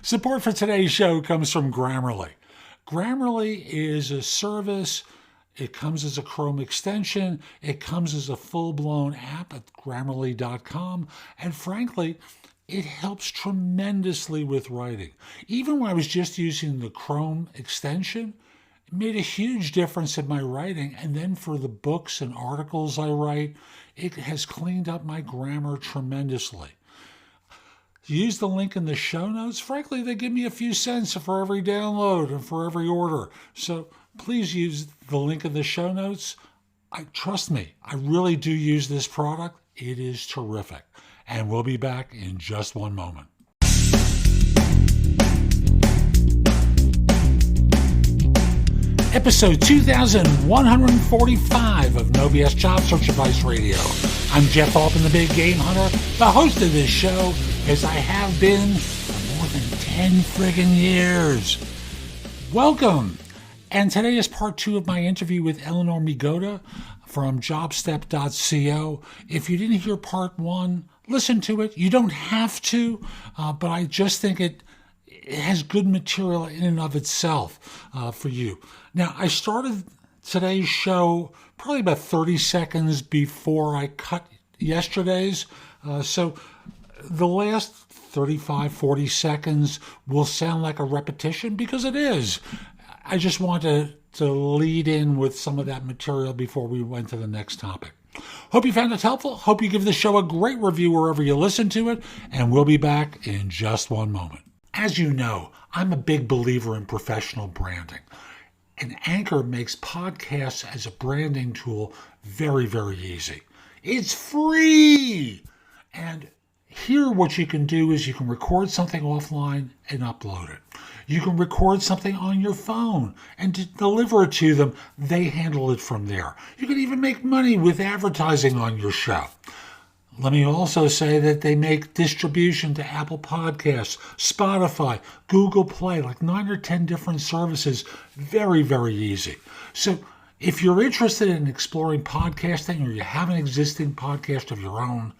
Support for today's show comes from Grammarly. Grammarly is a service. It comes as a Chrome extension. It comes as a full-blown app at Grammarly.com. And frankly, it helps tremendously with writing. Even when I was just using the Chrome extension, it made a huge difference in my writing. And then for the books and articles I write, it has cleaned up my grammar tremendously. Use the link in the show notes. Frankly, they give me a few cents for every download and for every order. So please use the link in the show notes. Trust me, I really do use this product. It is terrific. And we'll be back in just one moment. Episode 2145 of No BS Job Search Advice Radio. I'm Jeff Altman, the Big Game Hunter, the host of this show, as I have been for more than 10 friggin' years. Welcome. And today is part 2 of my interview with Eleanor Migota from jobstep.co. If you didn't hear part 1, listen to it. You don't have to, but I just think it has good material in and of itself for you. Now, I started today's show probably about 30 seconds before I cut yesterday's. So the last 35, 40 seconds will sound like a repetition because it is. I just wanted to lead in with some of that material before we went to the next topic. Hope you found it helpful. Hope you give the show a great review wherever you listen to it. And we'll be back in just one moment. As you know, I'm a big believer in professional branding. And Anchor makes podcasts as a branding tool very, very easy. It's free! And here what you can do is you can record something offline and upload it. You can record something on your phone and deliver it to them. They handle it from there. You can even make money with advertising on your show. Let me also say that they make distribution to Apple Podcasts, Spotify, Google Play, like 9 or 10 different services. Very, very easy. So if you're interested in exploring podcasting or you have an existing podcast of your own,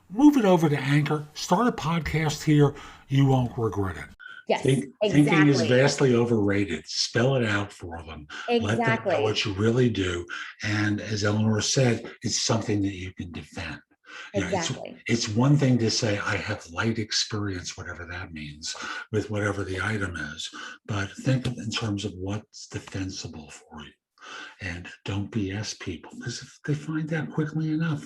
move it over to Anchor. Start a podcast here. You won't regret it. Yes, Thinking exactly. is vastly overrated. Spell it out for them. Exactly. Let them know what you really do. And as Eleanor said, it's something that you can defend. Exactly. It's one thing to say, I have light experience, whatever that means, with whatever the item is. But think in terms of what's defensible for you. And don't BS people, because if they find out quickly enough.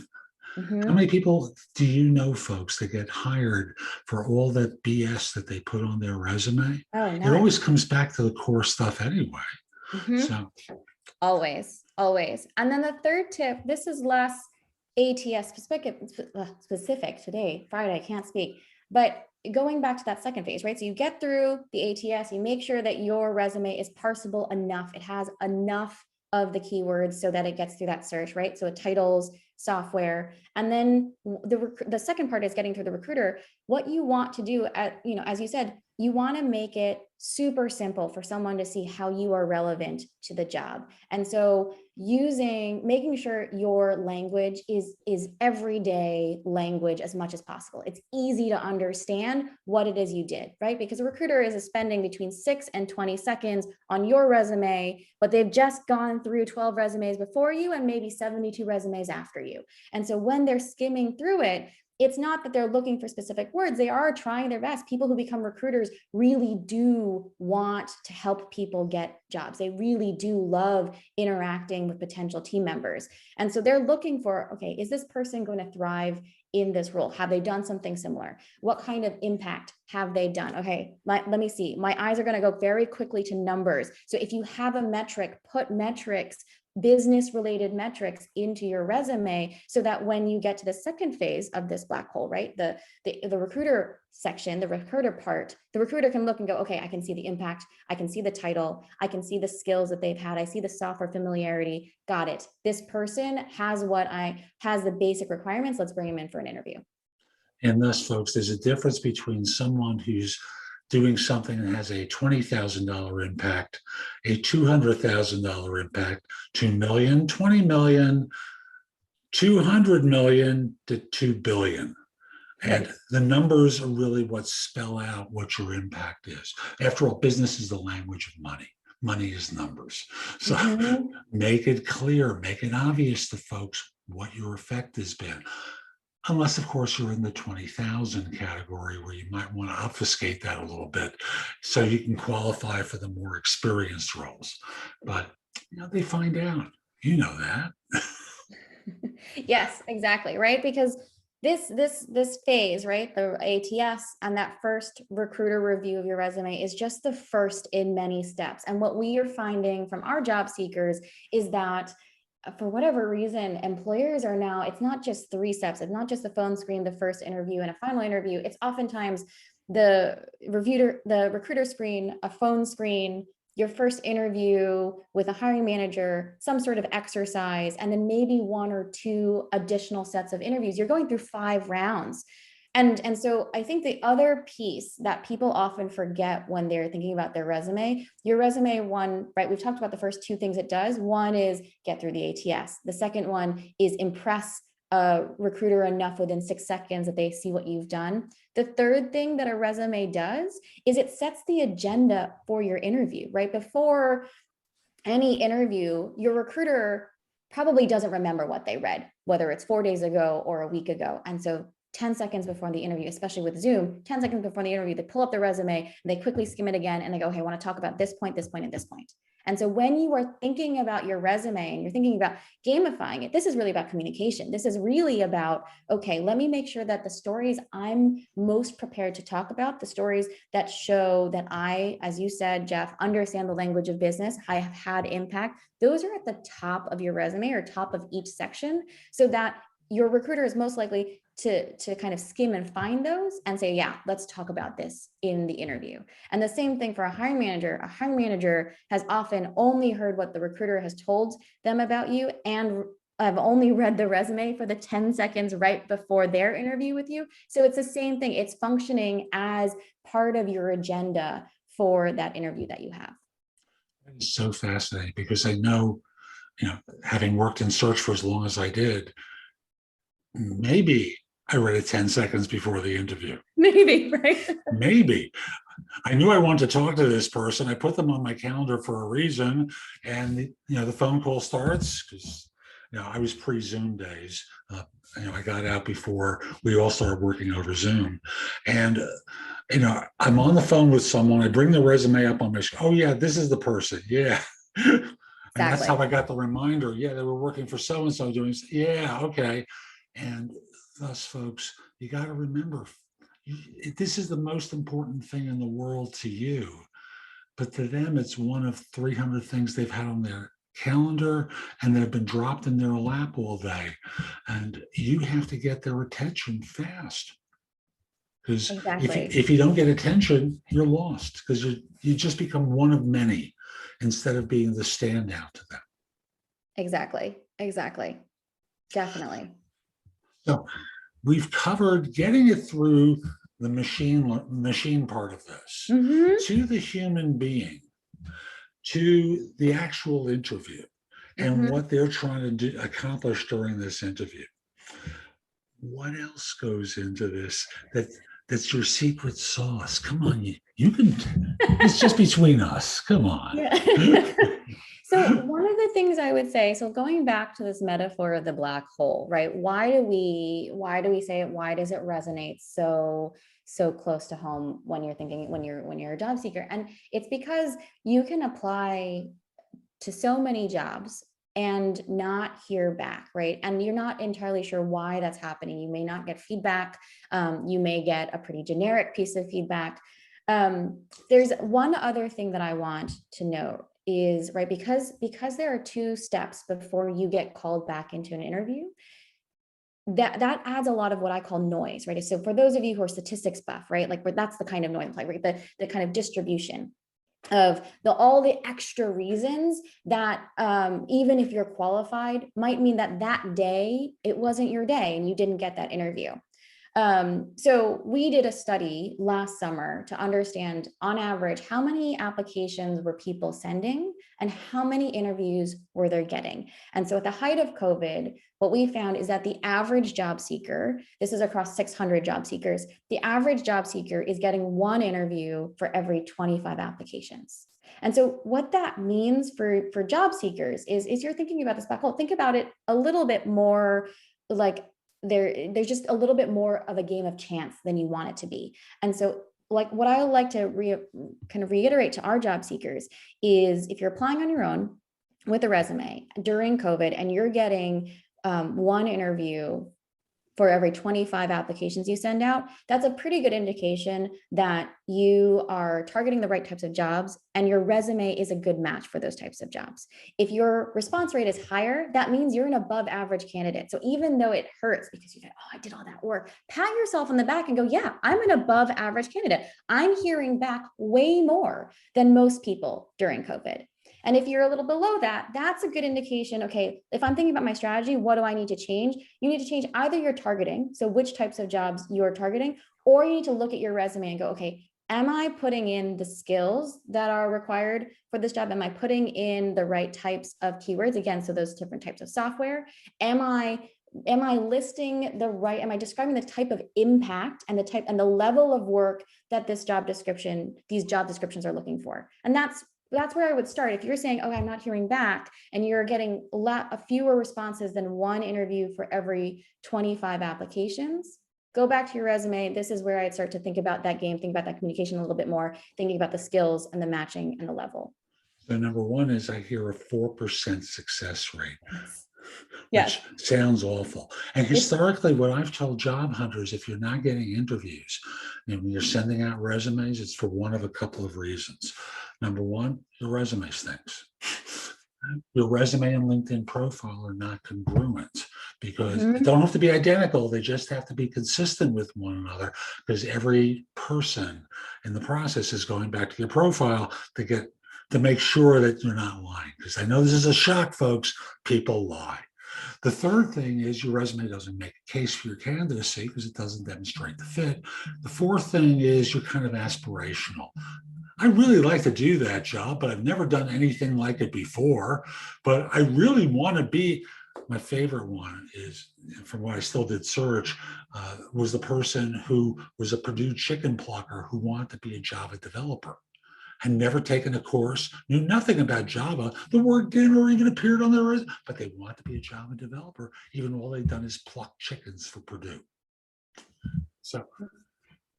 Mm-hmm. How many people do you know, folks, that get hired for all that BS that they put on their resume? Oh, It always comes back to the core stuff anyway. Mm-hmm. So always. And then the third tip, this is less ATS specific today, Friday, I can't speak, but going back to that second phase, right? So you get through the ATS, you make sure that your resume is parsable enough. It has enough of the keywords so that it gets through that search, right? So it titles, software, and then the second part is getting through the recruiter. What you want to do, as you said, you want to make it super simple for someone to see how you are relevant to the job. And so making sure your language is everyday language as much as possible. It's easy to understand what it is you did, right? Because a recruiter is spending between 6 and 20 seconds on your resume, but they've just gone through 12 resumes before you and maybe 72 resumes after you. And so when they're skimming through it, it's not that they're looking for specific words. They are trying their best. People who become recruiters really do want to help people get jobs. They really do love interacting with potential team members. And so they're looking for, okay, is this person going to thrive in this role? Have they done something similar? What kind of impact have they done? Okay, let me see. My eyes are going to go very quickly to numbers. So if you have a metric, put metrics, business related metrics into your resume so that when you get to the second phase of this black hole, right? The recruiter section, the recruiter part, the recruiter can look and go, okay, I can see the impact. I can see the title. I can see the skills that they've had. I see the software familiarity. Got it. This person has the basic requirements. Let's bring him in for an interview. And thus, folks, there's a difference between someone who's doing something that has a $20,000 impact, a $200,000 impact, 2 million, 20 million, 200 million to 2 billion. And the numbers are really what spell out what your impact is. After all, business is the language of money. Money is numbers. So make it clear, make it obvious to folks what your effect has been. Unless, of course, you're in the 20,000 category where you might want to obfuscate that a little bit so you can qualify for the more experienced roles. But they find out. You know that. Yes, exactly. Right. Because this phase, right, the ATS and that first recruiter review of your resume is just the first in many steps. And what we are finding from our job seekers is that for whatever reason, employers are now, it's not just 3 steps. It's not just the phone screen, the first interview and a final interview. It's oftentimes the recruiter screen, a phone screen, your first interview with a hiring manager, some sort of exercise, and then maybe 1 or 2 additional sets of interviews. You're going through 5 rounds. And so I think the other piece that people often forget when they're thinking about their resume, your resume, one, right, we've talked about the first 2 things it does. One is get through the ATS. The second one is impress a recruiter enough within 6 seconds that they see what you've done. The third thing that a resume does is it sets the agenda for your interview, right? Before any interview, your recruiter probably doesn't remember what they read, whether it's 4 days ago or a week ago. And so 10 seconds before the interview, especially with Zoom, 10 seconds before the interview, they pull up the resume, and they quickly skim it again, and they go, hey, I want to talk about this point, and this point. And so when you are thinking about your resume and you're thinking about gamifying it, this is really about communication. This is really about, okay, let me make sure that the stories I'm most prepared to talk about, the stories that show that I, as you said, Jeff, understand the language of business, I have had impact, those are at the top of your resume or top of each section, so that your recruiter is most likely to kind of skim and find those and say, yeah, let's talk about this in the interview. And the same thing for a hiring manager. A hiring manager has often only heard what the recruiter has told them about you, and I've only read the resume for the 10 seconds right before their interview with you. So it's the same thing. It's functioning as part of your agenda for that interview that you have. It's so fascinating because I know, having worked in search for as long as I did, maybe I read it 10 seconds before the interview. Maybe, right? Maybe. I knew I wanted to talk to this person. I put them on my calendar for a reason. And, the phone call starts because, I was pre-Zoom days. I got out before we all started working over Zoom. And, I'm on the phone with someone. I bring the resume up on my screen. Oh, yeah, this is the person. Yeah. And that's how I got the reminder. Yeah, they were working for so-and-so doing, yeah, okay. And thus, folks, you got to remember, this is the most important thing in the world to you. But to them, it's one of 300 things they've had on their calendar and they've been dropped in their lap all day. And you have to get their attention fast. Because if you don't get attention, you're lost because you just become one of many instead of being the standout to them. Exactly. Definitely. So we've covered getting it through the machine part of this to the human being, to the actual interview and what they're trying to accomplish during this interview. What else goes into this that's your secret sauce? Come on, you can, it's just between us. Come on. Yeah. So one of the things I would say, so going back to this metaphor of the black hole, right? Why do we say it? Why does it resonate so close to home when you're a job seeker? And it's because you can apply to so many jobs and not hear back, right? And you're not entirely sure why that's happening. You may not get feedback. You may get a pretty generic piece of feedback. There's one other thing that I want to note is, right, because there are 2 steps before you get called back into an interview, that adds a lot of what I call noise, right? So for those of you who are statistics buff, right, like that's the kind of noise, like, right, the kind of distribution of all the extra reasons that even if you're qualified might mean that day it wasn't your day and you didn't get that interview. So we did a study last summer to understand, on average, how many applications were people sending and how many interviews were they getting. And so at the height of COVID, what we found is that the average job seeker, this is across 600 job seekers, the average job seeker is getting one interview for every 25 applications. And so what that means for job seekers is you're thinking about this black hole, think about it a little bit more like there's just a little bit more of a game of chance than you want it to be. And so like what I like to kind of reiterate to our job seekers is, if you're applying on your own with a resume during COVID and you're getting one interview for every 25 applications you send out, that's a pretty good indication that you are targeting the right types of jobs and your resume is a good match for those types of jobs. If your response rate is higher, that means you're an above average candidate. So even though it hurts because you go, oh, I did all that work, pat yourself on the back and go, yeah, I'm an above average candidate. I'm hearing back way more than most people during COVID. And if you're a little below that, that's a good indication. Okay, if I'm thinking about my strategy, what do I need to change? You need to change either your targeting, so which types of jobs you're targeting, or you need to look at your resume and go, okay, am I putting in the skills that are required for this job? Am I putting in the right types of keywords? Again, so those different types of software. Am I listing the right, am I describing the type of impact and the type and the level of work that these job descriptions are looking for? And that's where I would start. If you're saying, oh, I'm not hearing back, and you're getting a fewer responses than one interview for every 25 applications, go back to your resume. This is where I'd start to think about that game, think about that communication a little bit more, thinking about the skills and the matching and the level. So number one is I hear a 4% success rate. Yes. Which sounds awful. And historically, what I've told job hunters, if you're not getting interviews, when you're sending out resumes, it's for one of a couple of reasons. Number one, your resume stinks. Your resume and LinkedIn profile are not congruent, because they don't have to be identical. They just have to be consistent with one another, because every person in the process is going back to your profile to make sure that you're not lying. Because I know this is a shock, folks. People lie. The third thing is your resume doesn't make a case for your candidacy because it doesn't demonstrate the fit. The fourth thing is you're kind of aspirational. I really like to do that job, but I've never done anything like it before. But I really want to be, my favorite one is, from what I still did search, was the person who was a Purdue chicken plucker who wanted to be a Java developer. Had never taken a course, knew nothing about Java. The word never even appeared on their resume, but they want to be a Java developer, even all they've done is pluck chickens for Purdue. So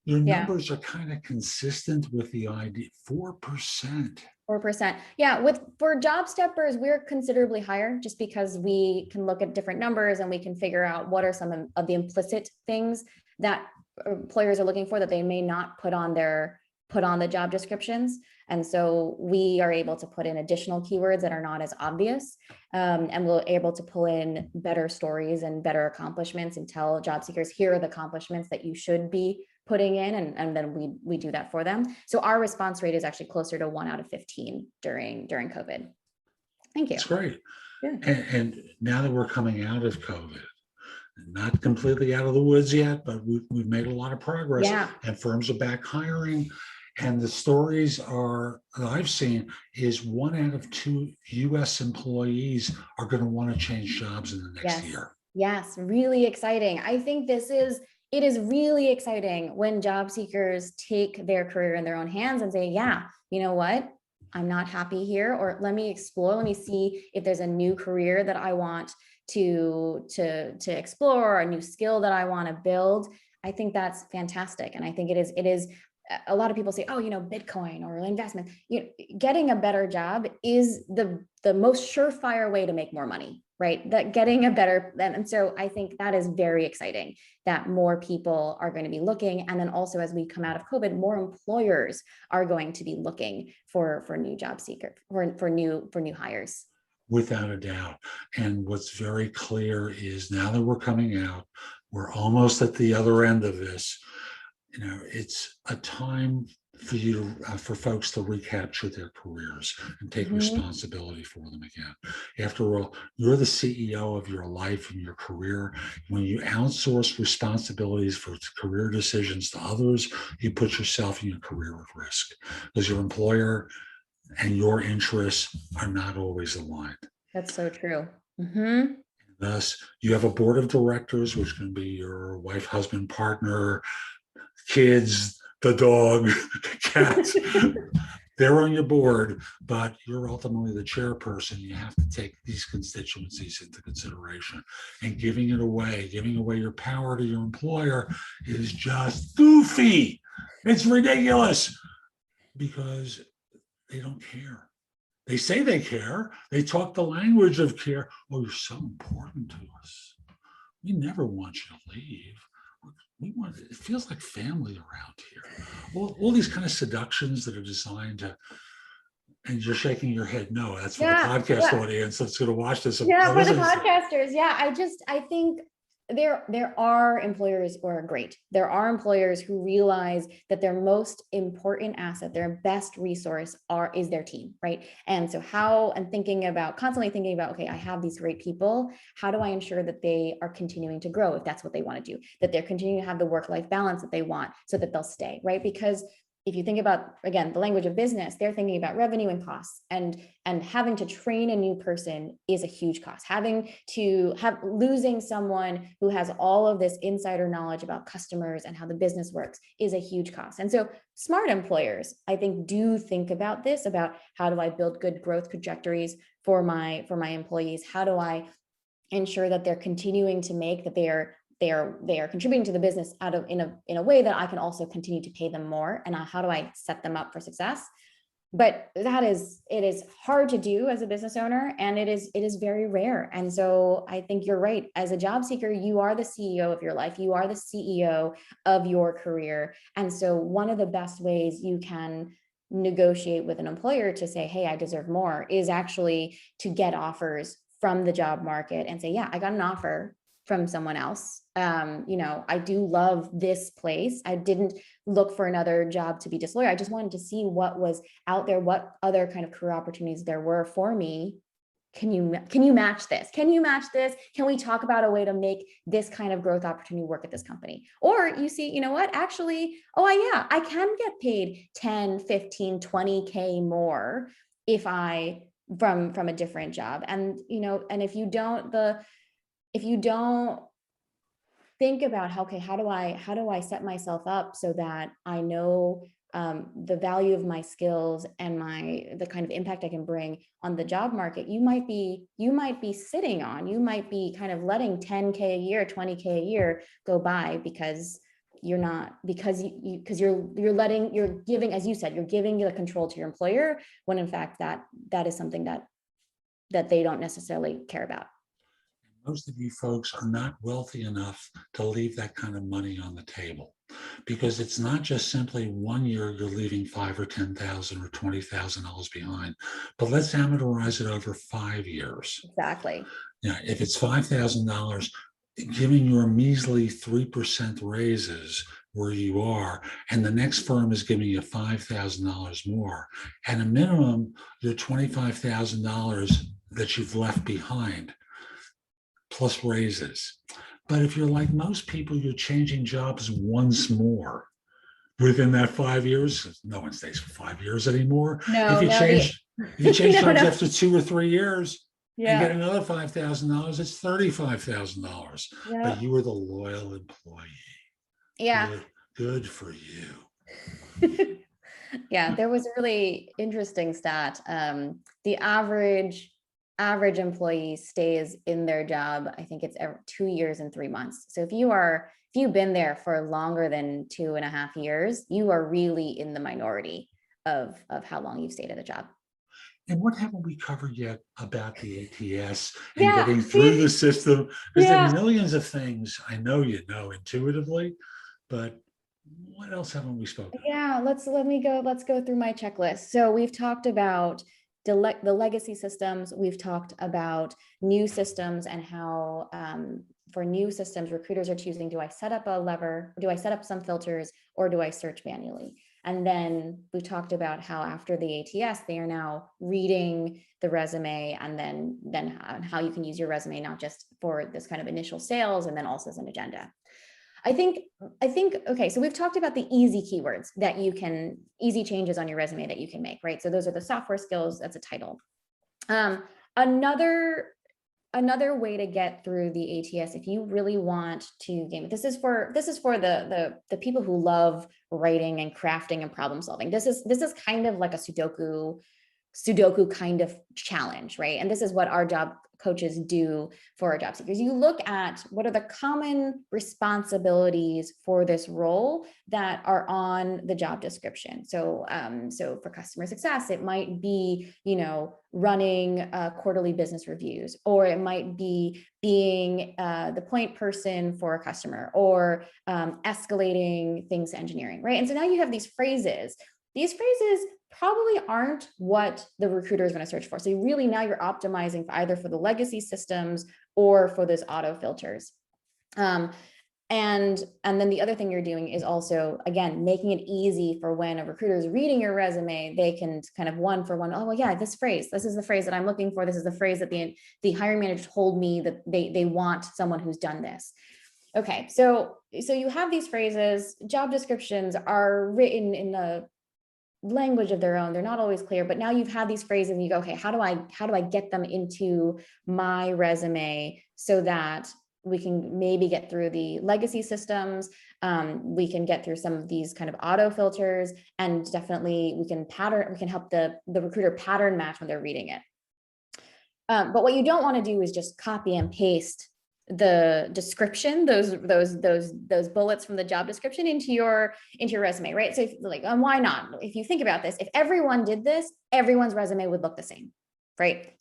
your numbers are kind of consistent with the idea, 4%. 4%. Yeah, for job steppers, we're considerably higher just because we can look at different numbers and we can figure out what are some of the implicit things that employers are looking for that they may not put on the job descriptions. And so we are able to put in additional keywords that are not as obvious. And we're able to pull in better stories and better accomplishments and tell job seekers, here are the accomplishments that you should be putting in. And then we do that for them. So our response rate is actually closer to 1 out of 15 during COVID. Thank you. That's great. Yeah. And now that we're coming out of COVID, not completely out of the woods yet, but we've made a lot of progress. Yeah. And firms are back hiring. And the stories that I've seen is 1 out of 2 U.S. employees are going to want to change jobs in the next year. Yes, really exciting. I think it is really exciting when job seekers take their career in their own hands and say, yeah, you know what? I'm not happy here, or let me explore, let me see if there's a new career that I want to explore, a new skill that I want to build. I think that's fantastic. And I think it is a lot of people say, oh, Bitcoin or investment, getting a better job is the most surefire way to make more money, right? And so I think that is very exciting that more people are going to be looking. And then also, as we come out of COVID, more employers are going to be looking for new job seekers, for new hires. Without a doubt. And what's very clear is now that we're coming out, we're almost at the other end of this. It's a time for you to, for folks to recapture their careers and take responsibility for them again. After all, you're the CEO of your life and your career. When you outsource responsibilities for career decisions to others, you put yourself and your career at risk because your employer and your interests are not always aligned. That's so true. Thus, you have a board of directors, which can be your wife, husband, partner, kids, the dog, cats. They're on your board, but you're ultimately the chairperson. You have to take these constituencies into consideration. And giving away your power to your employer is just goofy. It's ridiculous because they don't care. They say they care. They talk the language of care. Oh, you're so important to us. We never want you to leave. We want, it feels like family around here. All these kind of seductions that are designed to, and you're shaking your head. No, that's for the podcast audience that's going to watch this. Yeah, for the podcasters. Yeah, I think there are employers who are great. There are employers who realize that their most important asset, their best resource is their team, right? And so constantly thinking about, okay, I have these great people. How do I ensure that they are continuing to grow if that's what they want to do, that they're continuing to have the work-life balance that they want so that they'll stay, right? Because if you think about, again, the language of business, they're thinking about revenue and costs, and having to train a new person is a huge cost. Losing someone who has all of this insider knowledge about customers and how the business works is a huge cost. And so smart employers, I think, do think about this, about how do I build good growth trajectories for my employees? How do I ensure that they're continuing to make, that they are contributing to the business in a way that I can also continue to pay them more, and how do I set them up for success? But it is hard to do as a business owner, and it is very rare. And so I think you're right. As a job seeker, you are the CEO of your life. You are the CEO of your career. And so one of the best ways you can negotiate with an employer to say, hey, I deserve more, is actually to get offers from the job market and say, yeah, I got an offer from someone else. I do love this place. I didn't look for another job to be disloyal. I just wanted to see what was out there, what other kind of career opportunities there were for me. Can you match this? Can you match this? Can we talk about a way to make this kind of growth opportunity work at this company? Or you see, you know what, actually, I can get paid 10, 15, 20K more if from a different job. And, and if you don't think about how do I set myself up so that I know the value of my skills and the kind of impact I can bring on the job market, you might be kind of letting 10K a year, 20K a year go by because you're giving, as you said, you're giving the control to your employer, when in fact that is something that they don't necessarily care about. Most of you folks are not wealthy enough to leave that kind of money on the table, because it's not just simply 1 year you're leaving $5,000 or $10,000 or $20,000 behind, but let's amortize it over 5 years. Exactly. Yeah, if it's $5,000, giving your measly 3% raises where you are, and the next firm is giving you $5,000 more, at a minimum, your $25,000 that you've left behind, plus raises. But if you're like most people, you're changing jobs once more within that 5 years. No one stays for 5 years anymore. If you change jobs after 2 or 3 years and get another $5,000, it's $35,000. But you were the loyal employee. Yeah. Good for you. Yeah, there was a really interesting stat. The average employee stays in their job, I think it's 2 years and 3 months. So if you've been there for longer than 2.5 years, you are really in the minority of how long you've stayed at a job. And what haven't we covered yet about the ATS and getting through the system? Because there are millions of things I know you know intuitively, but what else haven't we spoken about? Yeah, let's go through my checklist. So we've talked about the legacy systems. We've talked about new systems and how for new systems, recruiters are choosing, do I set up a lever? Do I set up some filters, or do I search manually? And then we talked about how after the ATS, they are now reading the resume, and then how you can use your resume, not just for this kind of initial sales, and then also as an agenda. I think, okay, so we've talked about the easy keywords that you can, easy changes on your resume that you can make, right? So those are the software skills, that's a title. Another way to get through the ATS, if you really want to game it, this is for the people who love writing and crafting and problem solving. This is kind of like a Sudoku kind of challenge, right? And this is what our job coaches do for our job seekers. You look at what are the common responsibilities for this role that are on the job description. So, so for customer success, it might be, running quarterly business reviews, or it might be being the point person for a customer, or escalating things to engineering, right? And so now you have these phrases. These phrases probably aren't what the recruiter is going to search for. So now you're optimizing either for the legacy systems or for those auto filters. And then the other thing you're doing is also, again, making it easy for when a recruiter is reading your resume, they can kind of one for one, oh, well, yeah, this is the phrase that I'm looking for. This is the phrase that the hiring manager told me that they want someone who's done this. Okay, so you have these phrases. Job descriptions are written in the language of their own. They're not always clear, but now you've had these phrases and you go, okay, how do I get them into my resume so that we can maybe get through the legacy systems, we can get through some of these kind of auto filters, and definitely we can help the recruiter pattern match when they're reading it. But what you don't want to do is just copy and paste the description, those bullets from the job description into your resume, right? So why not? If you think about this, if everyone did this, everyone's resume would look the same, right?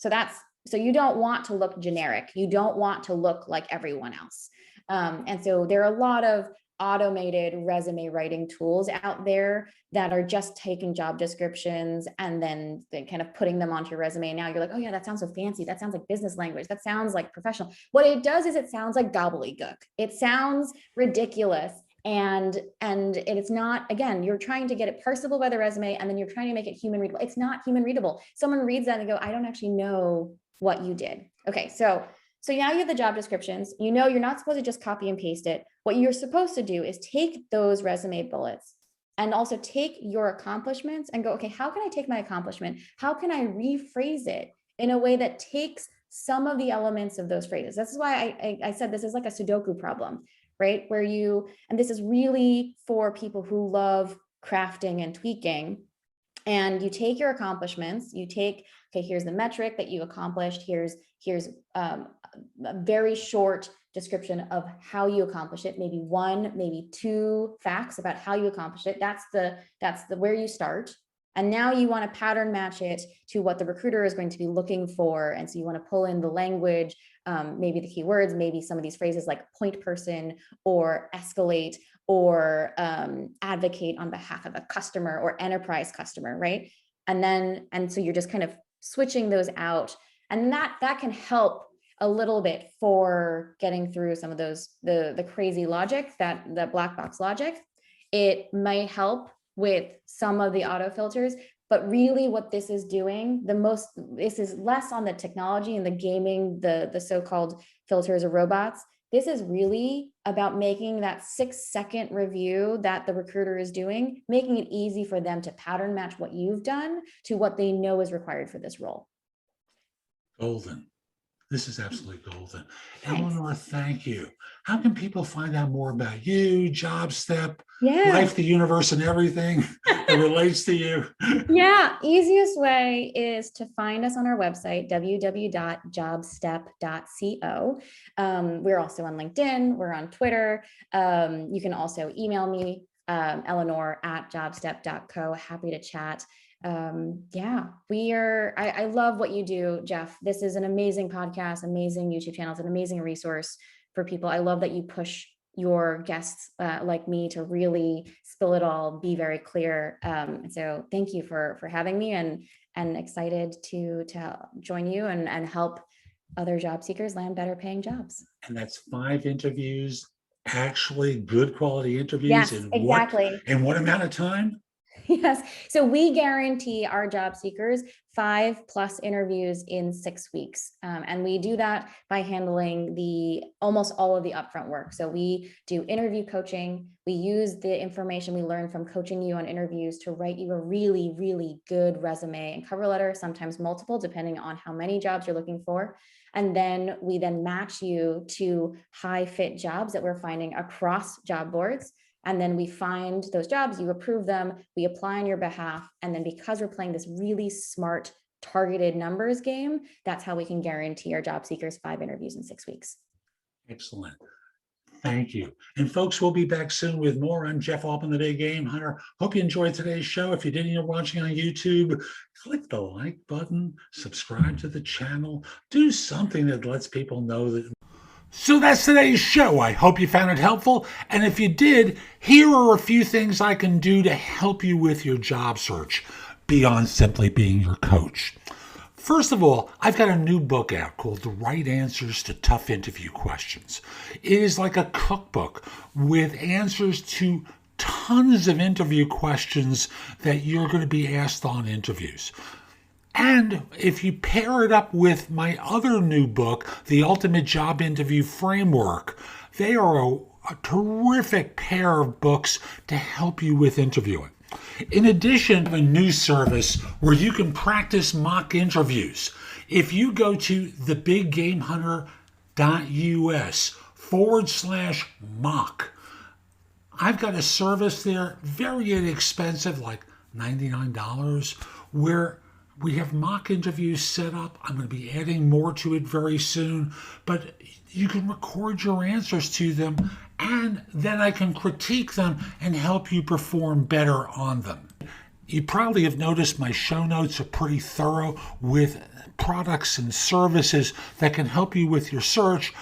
So you don't want to look generic. You don't want to look like everyone else. And so there are a lot of automated resume writing tools out there that are just taking job descriptions and then kind of putting them onto your resume. And now you're like, oh yeah, that sounds so fancy. That sounds like business language. That sounds like professional. What it does is it sounds like gobbledygook. It sounds ridiculous. And it's not, again, you're trying to get it parsable by the resume, and then you're trying to make it human readable. It's not human readable. Someone reads that and go, I don't actually know what you did. Okay, so now you have the job descriptions. You're not supposed to just copy and paste it. What you're supposed to do is take those resume bullets and also take your accomplishments and go, okay, how can I take my accomplishment? How can I rephrase it in a way that takes some of the elements of those phrases? This is why I said this is like a Sudoku problem, right? And this is really for people who love crafting and tweaking. And you take your accomplishments, okay, here's the metric that you accomplished. Here's a very short description of how you accomplish it, maybe one, maybe two facts about how you accomplish it. That's the where you start. And now you want to pattern match it to what the recruiter is going to be looking for. And so you want to pull in the language, maybe the keywords, maybe some of these phrases like point person or escalate or advocate on behalf of a customer or enterprise customer, right? And so you're just kind of switching those out. And that can help a little bit for getting through some of those, the crazy logic, the black box logic. It might help with some of the auto filters, but really what this is doing, this is less on the technology and the gaming, the so-called filters or robots. This is really about making that 6-second review that the recruiter is doing, making it easy for them to pattern match what you've done to what they know is required for this role. Golden. This is absolutely golden. Thanks. Eleanor, thank you. How can people find out more about you, JobStep, Yeah. life, the universe, and everything that relates to you? Yeah, easiest way is to find us on our website, www.jobstep.co. We're also on LinkedIn. We're on Twitter. You can also email me, Eleanor@jobstep.co. Happy to chat. I love what you do, Jeff. This is an amazing podcast, amazing YouTube channel. It's an amazing resource for people. I love that you push your guests like me to really spill it all, be very clear. So thank you for having me, and excited to join you and help other job seekers land better paying jobs. And that's 5 interviews, actually good quality interviews. Yes, exactly. In what amount of time? Yes. So we guarantee our job seekers 5+ interviews in 6 weeks. And we do that by handling almost all of the upfront work. So we do interview coaching. We use the information we learn from coaching you on interviews to write you a really, really good resume and cover letter, sometimes multiple, depending on how many jobs you're looking for. And then we match you to high fit jobs that we're finding across job boards. And then we find those jobs, you approve them, we apply on your behalf. And then because we're playing this really smart, targeted numbers game, that's how we can guarantee our job seekers 5 interviews in 6 weeks. Excellent. Thank you. And folks, we'll be back soon with more. I'm Jeff Altman, the Big Game Hunter. Hope you enjoyed today's show. If you didn't, you're watching on YouTube, click the like button, subscribe to the channel, do something that lets people know that. So that's today's show. I hope you found it helpful. And if you did, here are a few things I can do to help you with your job search beyond simply being your coach. First of all, I've got a new book out called The Right Answers to Tough Interview Questions. It is like a cookbook with answers to tons of interview questions that you're going to be asked on interviews. And if you pair it up with my other new book, The Ultimate Job Interview Framework, they are a terrific pair of books to help you with interviewing. In addition, I have a new service where you can practice mock interviews. If you go to thebiggamehunter.us/mock, I've got a service there, very inexpensive, like $99, where we have mock interviews set up. I'm going to be adding more to it very soon, but you can record your answers to them, and then I can critique them and help you perform better on them. You probably have noticed my show notes are pretty thorough with products and services that can help you with your search.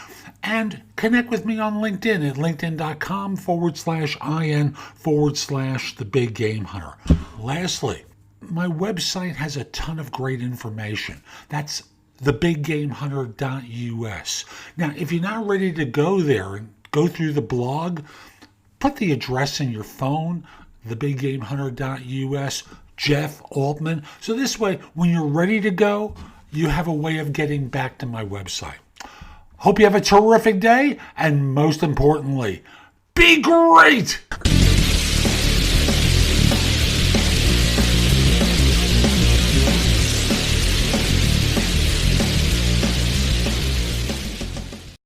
And connect with me on LinkedIn at linkedin.com/IN/the Big Game Hunter. Lastly, my website has a ton of great information. That's thebiggamehunter.us. Now, if you're not ready to go there and go through the blog, put the address in your phone, thebiggamehunter.us, Jeff Altman. So this way, when you're ready to go, you have a way of getting back to my website. Hope you have a terrific day, and most importantly, be great!